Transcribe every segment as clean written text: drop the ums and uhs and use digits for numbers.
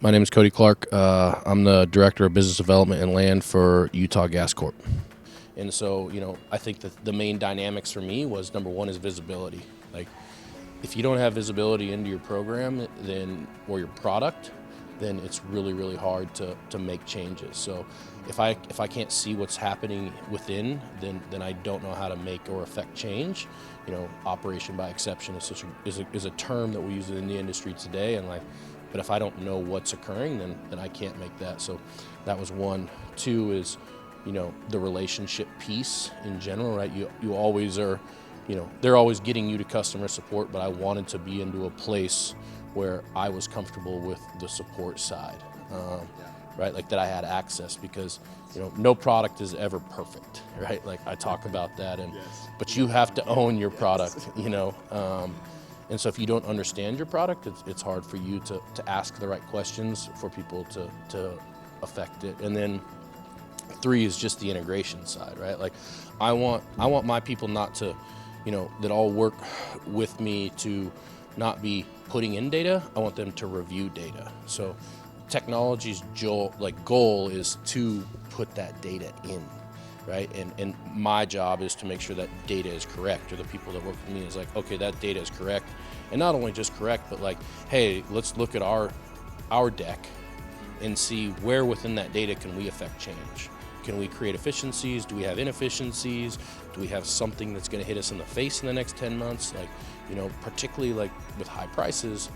My name is Cody Clark. I'm the Director of Business Development and Land for Utah Gas Corp. And so, I think that the main dynamics for me was, number one is visibility. Like, if you don't have visibility into your program or your product, then it's really, really hard to make changes. So if I can't see what's happening within, then I don't know how to make or affect change. Operation by exception is a term that we use in the industry today, but if I don't know what's occurring, then I can't make that. So that was one. Two is, the relationship piece in general, right? You always are, they're always getting you to customer support, but I wanted to be into a place where I was comfortable with the support side, right? Like that I had access, because, no product is ever perfect, right? Like I talk about that, but you have to own your product, and so if you don't understand your product, it's hard for you to ask the right questions for people to affect it. And then three is just the integration side, right? Like I want my people not to, that all work with me to not be putting in data. I want them to review data. So technology's goal is to put that data in, right? And my job is to make sure that data is correct, or the people that work with me is like, okay, that data is correct. And not only just correct, but like, hey, let's look at our deck and see where within that data can we affect change. Can we create efficiencies? Do we have inefficiencies? Do we have something that's going to hit us in the face in the next 10 months? Like, particularly like with high prices,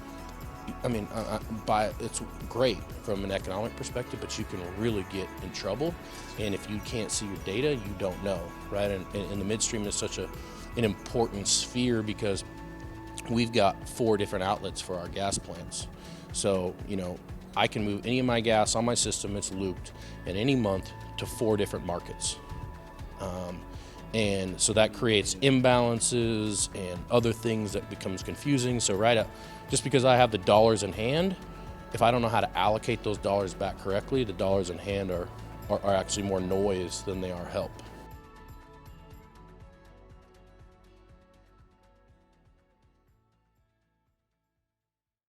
it's great from an economic perspective, but you can really get in trouble. And if you can't see your data, you don't know, right? And the midstream is such an important sphere, because we've got 4 different outlets for our gas plants. So, I can move any of my gas on my system, it's looped, in any month to 4 different markets. And so that creates imbalances and other things that becomes confusing. So just because I have the dollars in hand, if I don't know how to allocate those dollars back correctly, the dollars in hand are actually more noise than they are help.